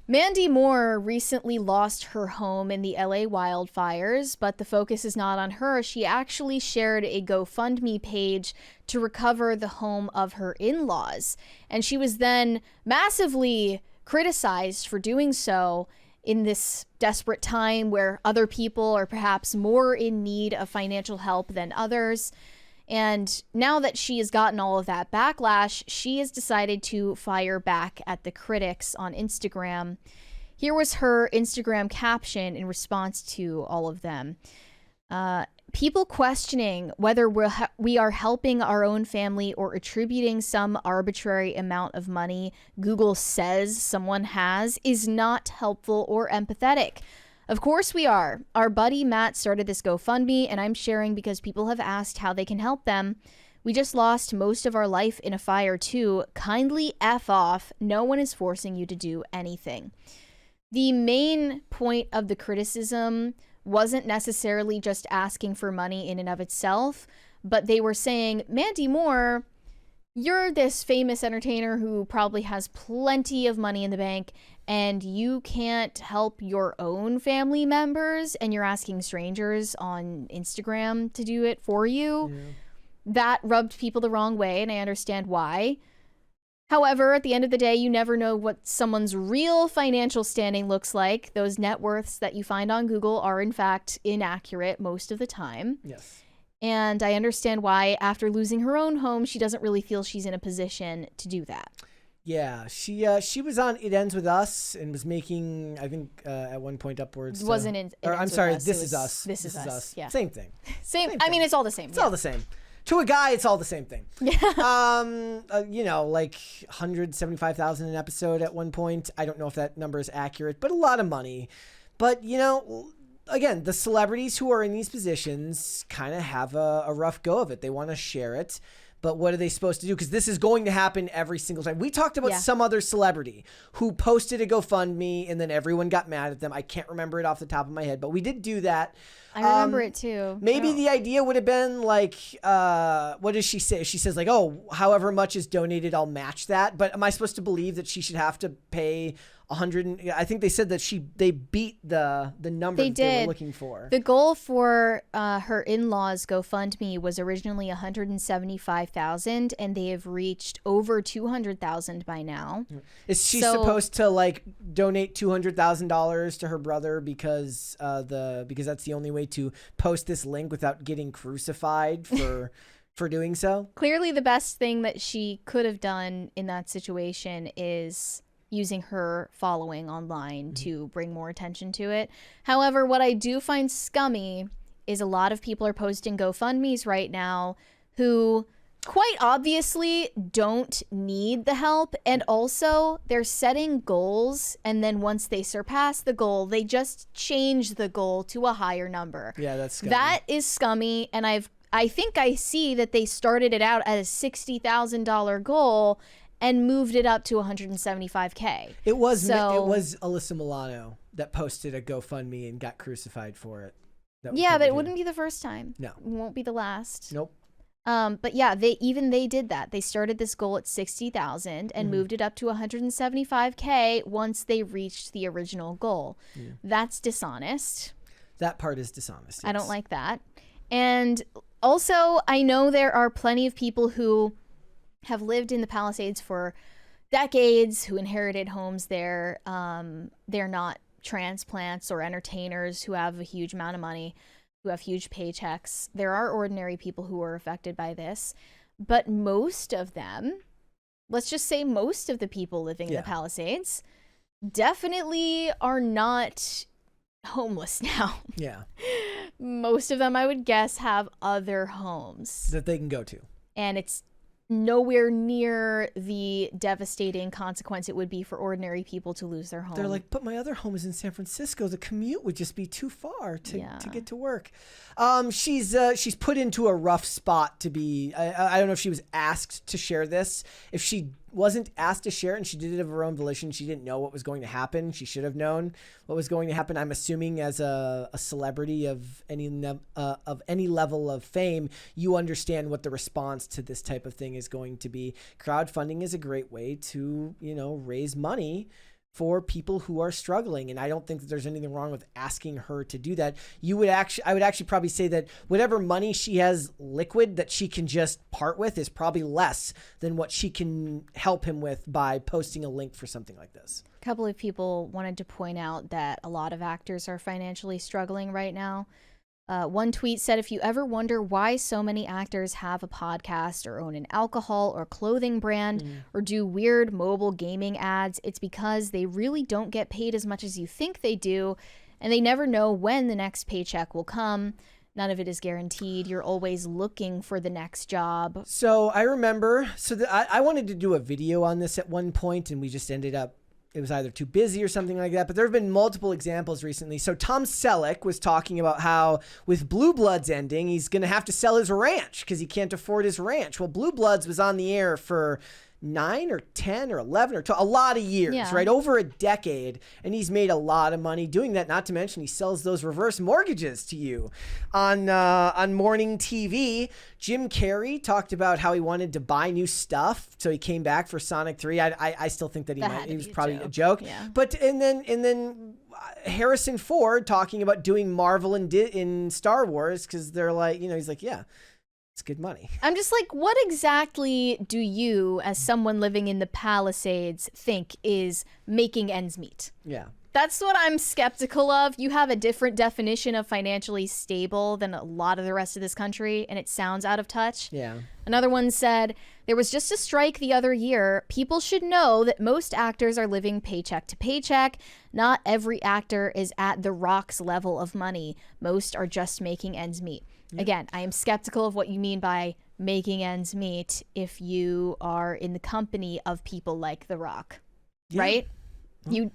Mandy Moore recently lost her home in the LA wildfires, but the focus is not on her. She actually shared a GoFundMe page to recover the home of her in-laws, and she was then massively criticized for doing so in this desperate time where other people are perhaps more in need of financial help than others. And now that she has gotten all of that backlash, she has decided to fire back at the critics on Instagram. Here was her Instagram caption in response to all of them. People questioning whether we are helping our own family or attributing some arbitrary amount of money Google says someone has is not helpful or empathetic. Of course we are. Our buddy Matt started this GoFundMe, and I'm sharing because people have asked how they can help them. We just lost most of our life in a fire too. Kindly F off. No one is forcing you to do anything. The main point of the criticism wasn't necessarily just asking for money in and of itself, but they were saying, Mandy Moore, you're this famous entertainer who probably has plenty of money in the bank, and you can't help your own family members, and you're asking strangers on Instagram to do it for you. Yeah. That rubbed people the wrong way, and I understand why. However, at the end of the day, you never know what someone's real financial standing looks like. Those net worths that you find on Google are, in fact, inaccurate most of the time. Yes. And I understand why, after losing her own home, she doesn't really feel she's in a position to do that. Yeah, she was on It Ends With Us and was making, I think, at one point upwards. It wasn't in. I'm sorry, This Is Us. This Is Us. Yeah. Same thing. Same I mean, it's all the same. It's all the same. To a guy, it's all the same thing. Yeah. You know, like 175,000 an episode at one point. I don't know if that number is accurate, but a lot of money. But, you know, again, the celebrities who are in these positions kind of have a rough go of it. They want to share it. But what are they supposed to do? Because this is going to happen every single time. We talked about some other celebrity who posted a GoFundMe and then everyone got mad at them. I can't remember it off the top of my head, but we did do that. I remember it too. Maybe the idea would have been like, what does she say? She says like, oh, however much is donated, I'll match that. But am I supposed to believe that she should have to pay 100? I think they said that they beat the number they were looking for. The goal for her in-laws GoFundMe was originally 175,000, and they have reached over 200,000 by now. Is she supposed to like donate $200,000 to her brother because that's the only way to post this link without getting crucified for doing so? Clearly, the best thing that she could have done in that situation is using her following online to bring more attention to it. However, what I do find scummy is a lot of people are posting GoFundMes right now who quite obviously don't need the help, and also they're setting goals, and then once they surpass the goal, they just change the goal to a higher number. Yeah, that's scummy. That is scummy, and I think I see that they started it out at a $60,000 goal and moved it up to 175K. It was Alyssa Milano that posted a GoFundMe and got crucified for it. But it wouldn't be the first time. No. It won't be the last. Nope. But yeah, they did that. They started this goal at 60,000 and moved it up to 175K once they reached the original goal. Yeah. That's dishonest. That part is dishonest. Yes. I don't like that. And also, I know there are plenty of people who have lived in the Palisades for decades, who inherited homes there. They're not transplants or entertainers who have a huge amount of money, who have huge paychecks. There are ordinary people who are affected by this, but most of them, let's just say most of the people living in the Palisades, definitely are not homeless now. Yeah. Most of them, I would guess, have other homes that they can go to. And it's nowhere near the devastating consequence it would be for ordinary people to lose their home. They're like, but my other home is in San Francisco. The commute would just be too far to get to work. She's put into a rough spot to be. I don't know if she was asked to share this. If she wasn't asked to share it and she did it of her own volition, she didn't know what was going to happen. She should have known what was going to happen. I'm assuming as a celebrity of any level of fame, you understand what the response to this type of thing is going to be. Crowdfunding is a great way to, raise money for people who are struggling. And I don't think that there's anything wrong with asking her to do that. I would actually probably say that whatever money she has liquid that she can just part with is probably less than what she can help him with by posting a link for something like this. A couple of people wanted to point out that a lot of actors are financially struggling right now. One tweet said, if you ever wonder why so many actors have a podcast or own an alcohol or clothing brand or do weird mobile gaming ads, it's because they really don't get paid as much as you think they do, and they never know when the next paycheck will come. None of it is guaranteed. You're always looking for the next job. So I remember, I wanted to do a video on this at one point, and we just ended up, it was either too busy or something like that. But there have been multiple examples recently. So Tom Selleck was talking about how with Blue Bloods ending, he's going to have to sell his ranch because he can't afford his ranch. Well, Blue Bloods was on the air for 9 or 10 or 11 or 12, a lot of years, right? Over a decade. And he's made a lot of money doing that. Not to mention he sells those reverse mortgages to you on morning TV. Jim Carrey talked about how he wanted to buy new stuff. So he came back for Sonic 3. I still think that he was probably a joke. Yeah. But, and then Harrison Ford talking about doing Marvel in Star Wars. Cause they're like, he's like, yeah. It's good money. I'm just like, what exactly do you, as someone living in the Palisades, think is making ends meet? Yeah. That's what I'm skeptical of. You have a different definition of financially stable than a lot of the rest of this country, and it sounds out of touch. Yeah. Another one said, there was just a strike the other year. People should know that most actors are living paycheck to paycheck. Not every actor is at The Rock's level of money. Most are just making ends meet. Again, I am skeptical of what you mean by making ends meet if you are in the company of people like The Rock, right? You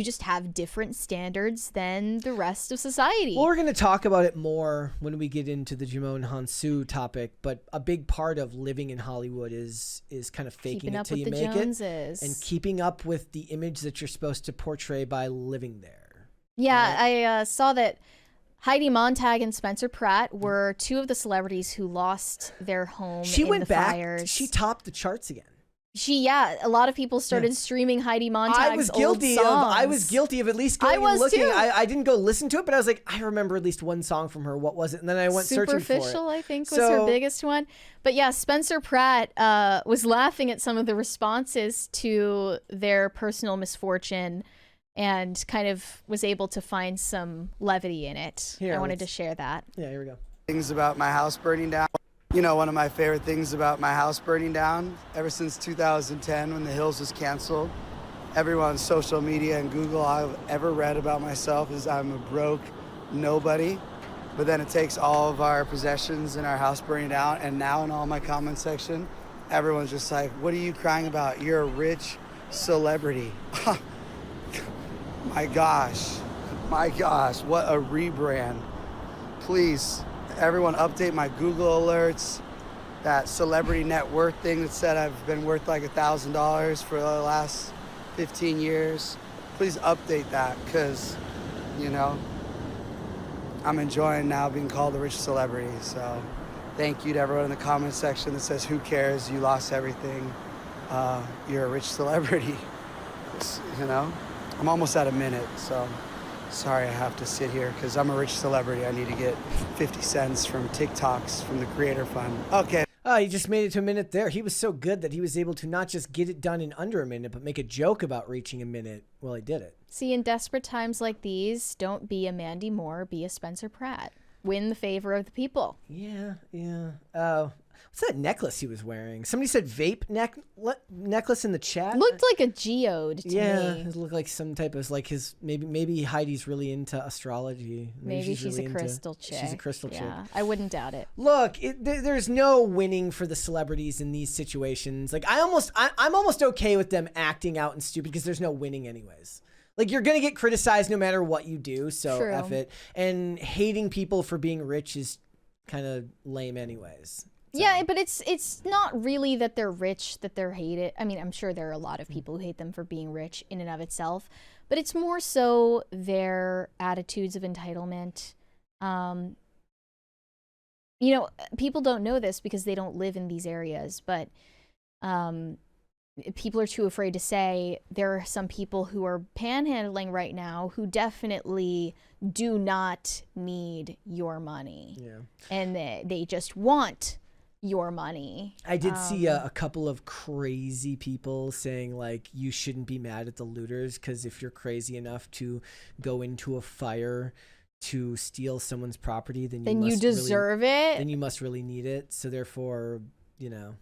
just have different standards than the rest of society. Well, we're going to talk about it more when we get into the Jimon Hansu topic, but a big part of living in Hollywood is kind of faking it till you make it and keeping up with the image that you're supposed to portray by living there. Yeah, right? I saw that Heidi Montag and Spencer Pratt were two of the celebrities who lost their home in the fires. She topped the charts again. A lot of people started streaming Heidi Montag's old songs. I was guilty of at least going and looking. Too. I didn't go listen to it, but I was like, I remember at least one song from her. What was it? And then I went searching for it. Superficial, I think, was her biggest one. But yeah, Spencer Pratt was laughing at some of the responses to their personal misfortune and kind of was able to find some levity in it. I wanted to share that. Yeah, here we go. Things about my house burning down. You know, one of my favorite things about my house burning down, ever since 2010 when The Hills was canceled, everyone on social media and Google I've ever read about myself is I'm a broke nobody. But then it takes all of our possessions in our house burning down, and now in all my comment section, everyone's just like, what are you crying about? You're a rich celebrity. My gosh, what a rebrand. Please, everyone update my Google alerts. That celebrity net worth thing that said I've been worth like $1,000 for the last 15 years. Please update that because, I'm enjoying now being called a rich celebrity. So thank you to everyone in the comment section that says, who cares? You lost everything. You're a rich celebrity. I'm almost at a minute, so sorry I have to sit here because I'm a rich celebrity. I need to get 50 cents from TikToks from the Creator Fund. Okay. Oh, he just made it to a minute there. He was so good that he was able to not just get it done in under a minute, but make a joke about reaching a minute while he did it. See, in desperate times like these, don't be a Mandy Moore, be a Spencer Pratt. Win the favor of the people. Yeah. What's that necklace he was wearing? Somebody said vape necklace in the chat. Looked like a geode to me. Yeah, it looked like some type of maybe Heidi's really into astrology. Maybe she's really a crystal chick. She's a crystal chick. Yeah, I wouldn't doubt it. Look, there's no winning for the celebrities in these situations. Like I'm almost okay with them acting out and stupid because there's no winning anyways. Like you're gonna get criticized no matter what you do, so True. F it. And hating people for being rich is kind of lame anyways. So. Yeah, but it's not really that they're rich, that they're hated. I mean, I'm sure there are a lot of people who hate them for being rich in and of itself, but it's more so their attitudes of entitlement. People don't know this because they don't live in these areas, but people are too afraid to say there are some people who are panhandling right now who definitely do not need your money. Yeah. And they just want your money. I did see a couple of crazy people saying, like, you shouldn't be mad at the looters because if you're crazy enough to go into a fire to steal someone's property, then you deserve it. Then you must really need it. So therefore,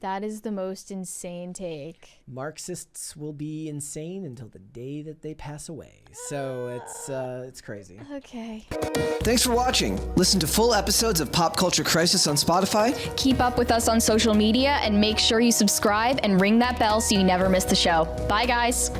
that is the most insane take. Marxists will be insane until the day that they pass away. So it's crazy. Okay. Thanks for watching. Listen to full episodes of Pop Culture Crisis on Spotify. Keep up with us on social media and make sure you subscribe and ring that bell so you never miss the show. Bye, guys.